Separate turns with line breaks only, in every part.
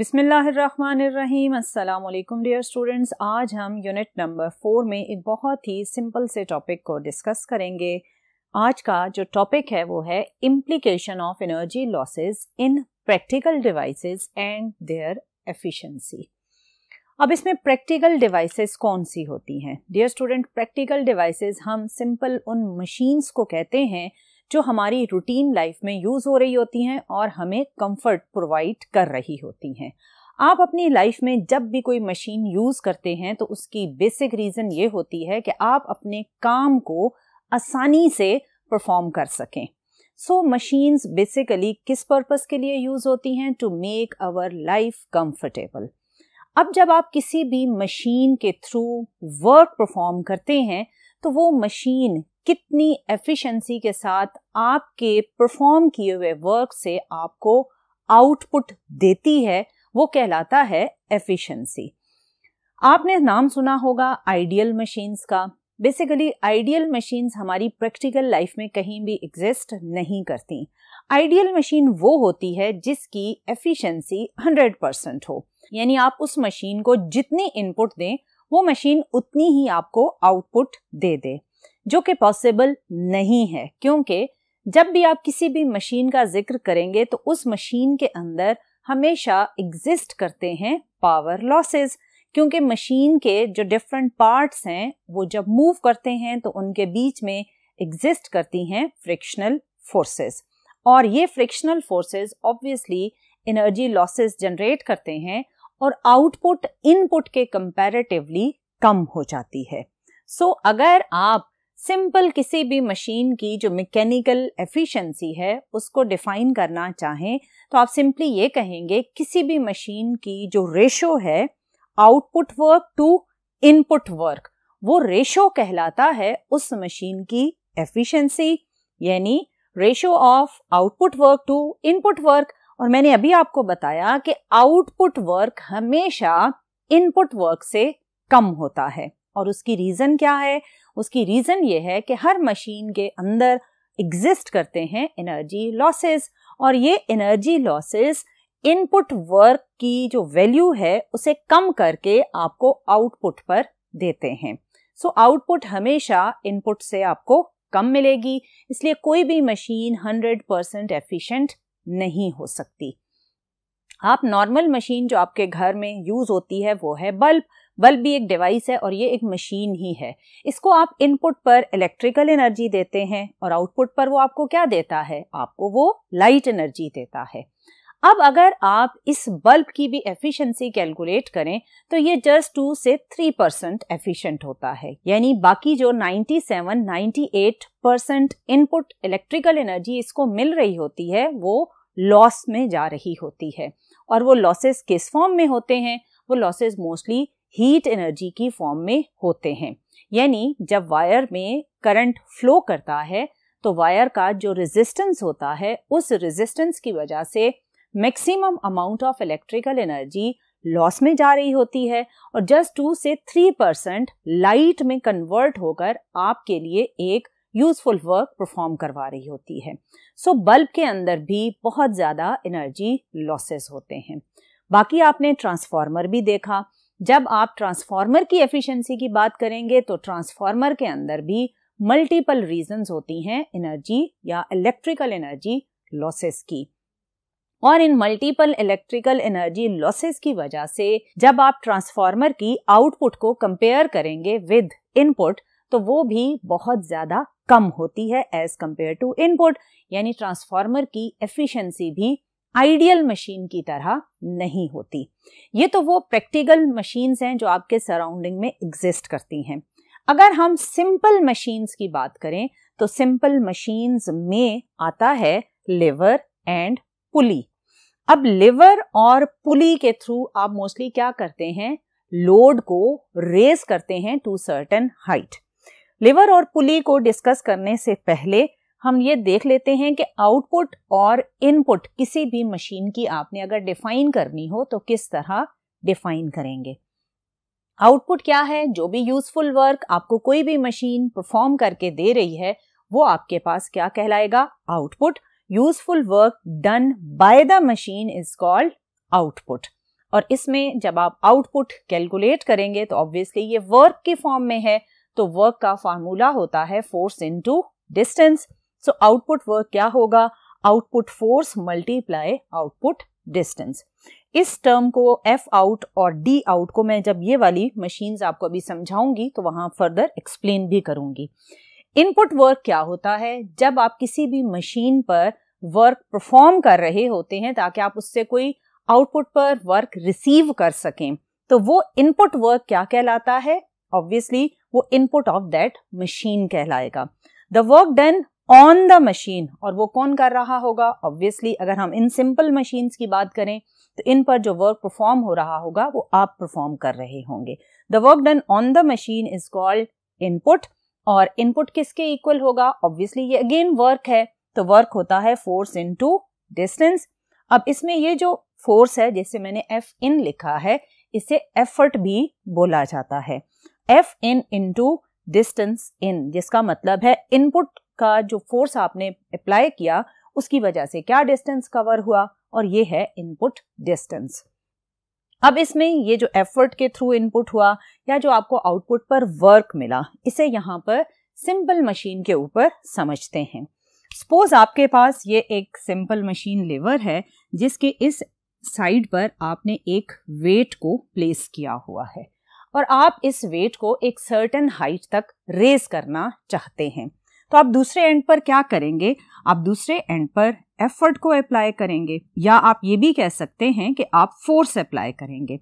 बिस्मिल्लाहिर्रहमानिर्रहीम। अस्सलाम वालेकुम डियर स्टूडेंट्स। आज हम यूनिट नंबर 4 में एक बहुत ही सिंपल से टॉपिक को डिस्कस करेंगे। आज का जो टॉपिक है वो है implication of energy losses in practical devices and their efficiency. अब इसमें प्रैक्टिकल डिवाइसेस कौन सी होती हैं? डियर स्टूडेंट, प्रैक्टिकल डिवाइसेस हम सिंपल उन मशीन्स को कहते हैं जो हमारी रूटीन लाइफ में यूज़ हो रही होती हैं और हमें कंफर्ट प्रोवाइड कर रही होती हैं। आप अपनी लाइफ में जब भी कोई मशीन यूज़ करते हैं तो उसकी बेसिक रीज़न ये होती है कि आप अपने काम को आसानी से परफॉर्म कर सकें। सो मशीन्स बेसिकली किस पर्पस के लिए यूज़ होती हैं? To make our life comfortable. अब जब आप किसी भी मशीन के थ्रू वर्क परफॉर्म करते हैं तो वो मशीन कितनी एफिशिएंसी के साथ आपके परफॉर्म किए हुए वर्क से आपको आउटपुट देती है, वो कहलाता है एफिशिएंसी। आपने नाम सुना होगा आइडियल मशीन्स का। बेसिकली आइडियल मशीन्स हमारी प्रैक्टिकल लाइफ में कहीं भी एग्जिस्ट नहीं करती। आइडियल मशीन वो होती है जिसकी एफिशिएंसी 100% हो, यानी आप उस मशीन को जितनी इनपुट दें वो मशीन उतनी ही आपको आउटपुट दे दे, जो कि पॉसिबल नहीं है। क्योंकि जब भी आप किसी भी मशीन का जिक्र करेंगे तो उस मशीन के अंदर हमेशा एग्जिस्ट करते हैं पावर लॉसेस, क्योंकि मशीन के जो डिफरेंट पार्ट्स हैं वो जब मूव करते हैं तो उनके बीच में एग्जिस्ट करती हैं फ्रिक्शनल फोर्सेस, और ये frictional forces obviously energy losses generate करते हैं और आउटपुट इनपुट के कंपैरेटिवली कम हो जाती है। सो अगर आप सिंपल किसी भी मशीन की जो मैकेनिकल एफिशिएंसी है उसको डिफाइन करना चाहें तो आप सिंपली ये कहेंगे किसी भी मशीन की जो रेशो है output work to input work, वो रेशो कहलाता है उस मशीन की एफिशिएंसी, यानी ratio of output work to input work. और मैंने अभी आपको बताया कि आउटपुट वर्क हमेशा इनपुट वर्क से कम होता है, और उसकी रीजन क्या है? उसकी रीजन ये है कि हर मशीन के अंदर एग्जिस्ट करते हैं एनर्जी लॉसेस, और ये एनर्जी लॉसेस इनपुट वर्क की जो वैल्यू है उसे कम करके आपको आउटपुट पर देते हैं। सो आउटपुट हमेशा इनपुट से आपको कम मिलेगी, इसलिए कोई भी मशीन 100% एफिशिएंट नहीं हो सकती। आप नॉर्मल मशीन जो आपके घर में यूज होती है वो है बल्ब। बल्ब भी एक डिवाइस है और ये एक मशीन ही है। इसको आप इनपुट पर इलेक्ट्रिकल एनर्जी देते हैं और आउटपुट पर वो आपको क्या देता है? आपको वो लाइट एनर्जी देता है। अब अगर आप इस बल्ब की भी एफिशिएंसी कैलकुलेट करें तो ये जस्ट 2 से 3% एफिशिएंट होता है, यानी बाकी जो 97-98% इनपुट इलेक्ट्रिकल एनर्जी इसको मिल रही होती है वो लॉस में जा रही होती है। और वो लॉसेस किस फॉर्म में होते हैं? वो लॉसेस मोस्टली हीट एनर्जी की फॉर्म में होते हैं, यानी जब वायर में करंट फ्लो करता है तो वायर का जो रेजिस्टेंस होता है उस रेजिस्टेंस की वजह से maximum amount of electrical energy loss में जा रही होती है, और जस्ट 2 से 3% लाइट में कन्वर्ट होकर आपके लिए एक यूजफुल वर्क परफॉर्म करवा रही होती है। सो बल्ब के अंदर भी बहुत ज़्यादा एनर्जी लॉसेस होते हैं। बाकी आपने ट्रांसफार्मर भी देखा। जब आप ट्रांसफार्मर की एफिशिएंसी की बात करेंगे तो ट्रांसफार्मर के अंदर भी मल्टीपल रीजंस होती हैं एनर्जी या इलेक्ट्रिकल एनर्जी लॉसेस की, और इन मल्टीपल इलेक्ट्रिकल एनर्जी लॉसेस की वजह से जब आप ट्रांसफार्मर की आउटपुट को कंपेयर करेंगे विद इनपुट तो वो भी बहुत ज़्यादा कम होती है एज कंपेयर टू इनपुट, यानी ट्रांसफार्मर की एफिशिएंसी भी आइडियल मशीन की तरह नहीं होती। ये तो वो प्रैक्टिकल मशीन्स हैं जो आपके सराउंडिंग में एग्जिस्ट करती हैं। अगर हम सिंपल मशीन्स की बात करें तो सिंपल मशीन्स में आता है लिवर एंड पुली। अब लिवर और पुली के थ्रू आप मोस्टली क्या करते हैं? लोड को रेज करते हैं टू सर्टेन हाइट। लिवर और पुली को डिस्कस करने से पहले हम ये देख लेते हैं कि आउटपुट और इनपुट किसी भी मशीन की आपने अगर डिफाइन करनी हो तो किस तरह डिफाइन करेंगे। आउटपुट क्या है? जो भी यूजफुल वर्क आपको कोई भी मशीन परफॉर्म करके दे रही है वो आपके पास क्या कहलाएगा? Output. Useful work done by the machine is called output. और इसमें जब आप आउटपुट कैलकुलेट करेंगे तो ऑब्वियसली ये वर्क की फॉर्म में है, तो वर्क का फार्मूला होता है force into distance. So output work क्या होगा, output force multiply output distance. इस टर्म को एफ आउट और डी आउट को मैं जब ये वाली मशीन्स आपको अभी समझाऊंगी तो वहां फर्दर एक्सप्लेन भी करूंगी। इनपुट वर्क क्या होता है, जब आप किसी भी मशीन पर वर्क परफॉर्म कर रहे होते हैं ताकि आप उससे कोई आउटपुट पर वर्क रिसीव कर सकें, तो वो इनपुट वर्क क्या कहलाता है, ऑब्वियसली वो इनपुट ऑफ दैट मशीन कहलाएगा। The work done on the machine, और वो कौन कर रहा होगा, ऑब्वियसली अगर हम इन सिंपल मशीन्स की बात करें तो इन पर जो वर्क परफॉर्म हो रहा होगा वो आप परफॉर्म कर रहे होंगे। The work done on the machine is called input, और इनपुट किसके इक्वल होगा, ऑब्वियसली ये अगेन वर्क है, तो वर्क होता है फोर्स इनटू डिस्टेंस। अब इसमें ये जो फोर्स है जिसे मैंने एफ इन लिखा है, इसे एफर्ट भी बोला जाता है। F in into distance in, जिसका मतलब है इनपुट का जो फोर्स आपने अप्लाई किया उसकी वजह से क्या डिस्टेंस कवर हुआ, और ये है इनपुट डिस्टेंस। अब इसमें ये जो एफर्ट के थ्रू इनपुट हुआ या जो आपको आउटपुट पर वर्क मिला, इसे यहाँ पर सिंपल मशीन के ऊपर समझते हैं। सपोज आपके पास ये एक सिंपल मशीन लीवर है जिसके इस साइड पर आपने एक वेट को प्लेस किया हुआ है और आप इस वेट को एक सर्टेन हाइट तक रेज करना चाहते हैं, तो आप दूसरे एंड पर क्या करेंगे, आप दूसरे एंड पर एफर्ट को अप्लाई करेंगे, या आप ये भी कह सकते हैं कि आप फोर्स अप्लाई करेंगे,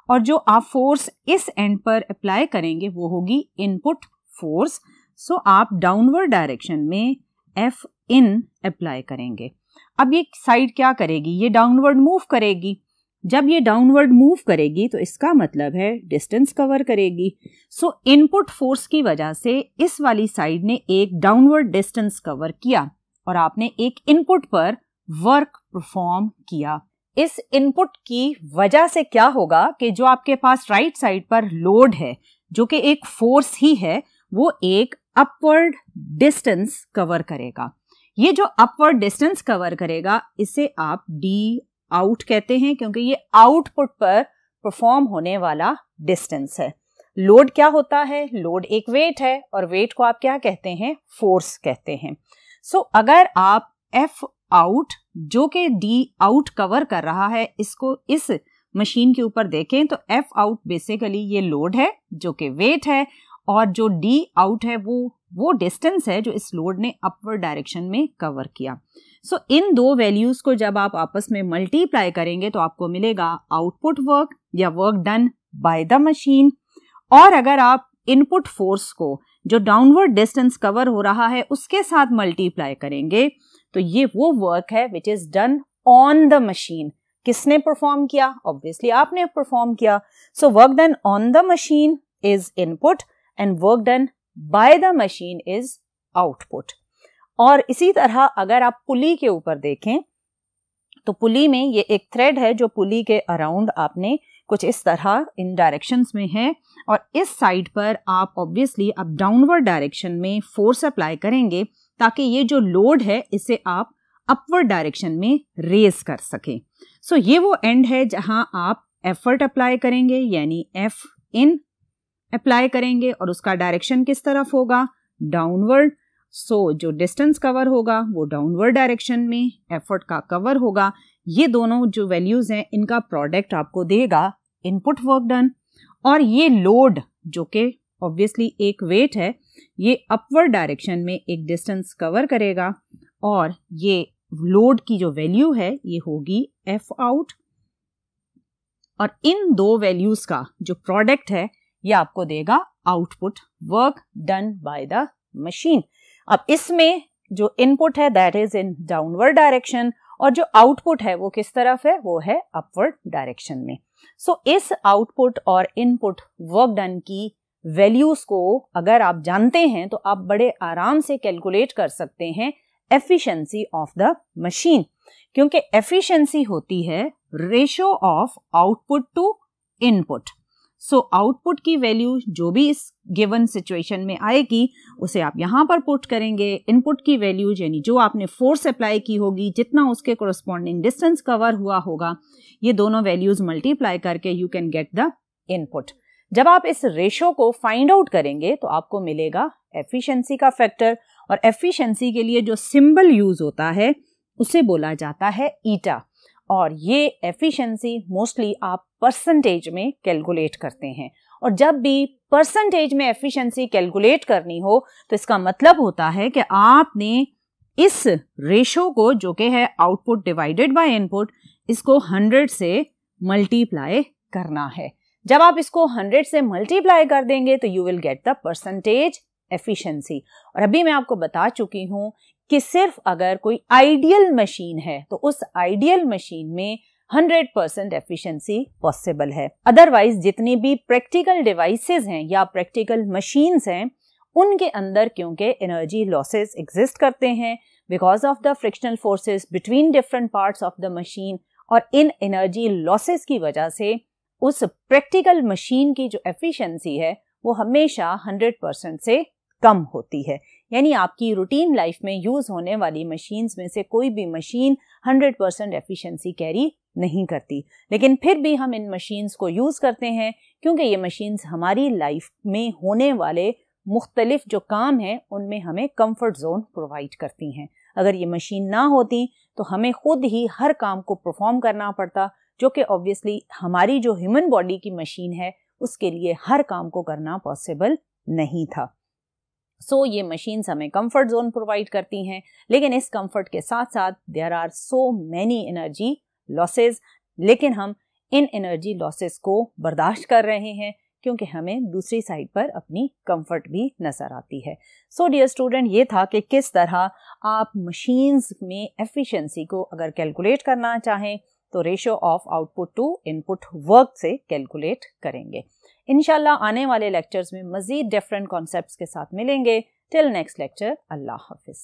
और जो आप फोर्स इस एंड पर अप्लाई करेंगे वो होगी इनपुट फोर्स। सो आप डाउनवर्ड डायरेक्शन में एफ इन अप्लाई करेंगे। अब ये साइड क्या करेगी, ये डाउनवर्ड मूव करेगी। जब ये डाउनवर्ड मूव करेगी तो इसका मतलब है डिस्टेंस कवर करेगी। सो इनपुट फोर्स की वजह से इस वाली साइड ने एक डाउनवर्ड डिस्टेंस कवर किया और आपने एक इनपुट पर वर्क परफॉर्म किया। इस इनपुट की वजह से क्या होगा कि जो आपके पास राइट साइड पर लोड है जो कि एक फोर्स ही है, वो एक अपवर्ड डिस्टेंस कवर करेगा। ये जो अपवर्ड डिस्टेंस कवर करेगा इसे आप डी आउट कहते हैं, क्योंकि ये आउटपुट पर परफॉर्म होने वाला डिस्टेंस है। लोड क्या होता है, लोड एक वेट है और वेट को आप क्या कहते हैं, फोर्स कहते हैं। सो अगर आप एफ आउट जो कि डी आउट कवर कर रहा है इसको इस मशीन के ऊपर देखें तो एफ आउट बेसिकली ये लोड है जो कि वेट है, और जो डी आउट है वो डिस्टेंस है जो इस लोड ने अपवर्ड डायरेक्शन में कवर किया। सो इन दो वैल्यूज को जब आप आपस में मल्टीप्लाई करेंगे तो आपको मिलेगा आउटपुट वर्क या work done by the machine. और अगर आप इनपुट फोर्स को जो डाउनवर्ड डिस्टेंस कवर हो रहा है उसके साथ मल्टीप्लाई करेंगे तो ये वो वर्क है which is done on the machine. किसने परफॉर्म किया, ऑब्वियसली आपने परफॉर्म किया। So work done on the machine is input and work done by the machine is output. और इसी तरह अगर आप पुली के ऊपर देखें तो पुली में ये एक थ्रेड है जो पुली के अराउंड आपने कुछ इस तरह इन डायरेक्शंस में है, और इस साइड पर आप ऑब्वियसली अब डाउनवर्ड डायरेक्शन में फोर्स अप्लाई करेंगे ताकि ये जो लोड है इसे आप अपवर्ड डायरेक्शन में रेज कर सकें। सो ये वो एंड है जहां आप एफर्ट अप्लाई करेंगे, यानी एफ इन अप्लाई करेंगे और उसका डायरेक्शन किस तरफ होगा, डाउनवर्ड। सो जो डिस्टेंस कवर होगा वो डाउनवर्ड डायरेक्शन में एफर्ट का कवर होगा। ये दोनों जो वैल्यूज हैं इनका प्रोडक्ट आपको देगा इनपुट वर्क डन। और ये लोड जो कि ऑब्वियसली एक वेट है, ये अपवर्ड डायरेक्शन में एक डिस्टेंस कवर करेगा, और ये लोड की जो वैल्यू है ये होगी एफ आउट। और इन दो वैल्यूज का जो प्रोडक्ट है ये आपको देगा output work done by the machine. अब इसमें जो इनपुट है that is in downward direction और जो आउटपुट है वो किस तरफ है, वो है अपवर्ड डायरेक्शन में। सो इस आउटपुट और इनपुट वर्क डन की वैल्यूज को अगर आप जानते हैं तो आप बड़े आराम से कैलकुलेट कर सकते हैं एफिशिएंसी ऑफ द मशीन, क्योंकि एफिशिएंसी होती है ratio of output to input. So output की वैल्यू जो भी इस गिवन सिचुएशन में आएगी उसे आप यहाँ पर पुट करेंगे। इनपुट की वैल्यू यानी जो आपने फोर्स अप्लाई की होगी, जितना उसके कोरस्पॉन्डिंग डिस्टेंस कवर हुआ होगा, ये दोनों वैल्यूज मल्टीप्लाई करके you can get the input. जब आप इस रेशो को फाइंड आउट करेंगे तो आपको मिलेगा एफिशिएंसी का फैक्टर, और एफिशिएंसी के लिए जो सिंबल यूज होता है उसे बोला जाता है ईटा, और ये एफिशिएंसी मोस्टली आप परसेंटेज में कैलकुलेट करते हैं। और जब भी परसेंटेज में एफिशिएंसी कैलकुलेट करनी हो तो इसका मतलब होता है कि आपने इस रेशो को, जो कि है आउटपुट डिवाइडेड बाय इनपुट, इसको 100 से मल्टीप्लाई करना है। जब आप इसको 100 से मल्टीप्लाई कर देंगे तो you will get the percentage efficiency. और अभी मैं आपको बता चुकी हूं कि सिर्फ अगर कोई आइडियल मशीन है तो उस आइडियल मशीन में 100% एफिशिएंसी पॉसिबल है। अदरवाइज जितनी भी प्रैक्टिकल डिवाइसेस हैं या प्रैक्टिकल मशीन्स हैं, उनके अंदर क्योंकि एनर्जी लॉसेस एग्जिस्ट करते हैं because of the frictional forces between different parts of the machine, और इन एनर्जी लॉसेस की वजह से उस प्रैक्टिकल मशीन की जो एफिशिएंसी है वो हमेशा 100% से कम होती है। यानी आपकी रूटीन लाइफ में यूज होने वाली मशीन्स में से कोई भी मशीन 100% एफिशिएंसी कैरी नहीं करती, लेकिन फिर भी हम इन मशीन्स को यूज करते हैं क्योंकि ये मशीन्स हमारी लाइफ में होने वाले मुख्तलिफ जो काम हैं उनमें हमें कंफर्ट जोन प्रोवाइड करती हैं। अगर ये मशीन ना होती तो हमें खुद ही हर काम को परफॉर्म करना पड़ता, जो कि ऑब्वियसली हमारी जो ह्यूमन बॉडी की मशीन है उसके लिए हर काम को करना पॉसिबल नहीं था। सो ये मशीन्स हमें कंफर्ट जोन प्रोवाइड करती हैं, लेकिन इस कंफर्ट के साथ साथ there are so many energy losses, लेकिन हम इन एनर्जी लॉसेस को बर्दाश्त कर रहे हैं क्योंकि हमें दूसरी साइड पर अपनी कंफर्ट भी नजर आती है। सो डियर स्टूडेंट, ये था कि किस तरह आप मशीन्स में एफिशिएंसी को अगर कैलकुलेट करना चाहें तो ratio of output to input work से कैलकुलेट करेंगे। इंशाल्लाह आने वाले लेक्चर्स में मजीद डिफरेंट कॉन्सेप्ट्स के साथ मिलेंगे। टिल नेक्स्ट लेक्चर, अल्लाह हाफिज।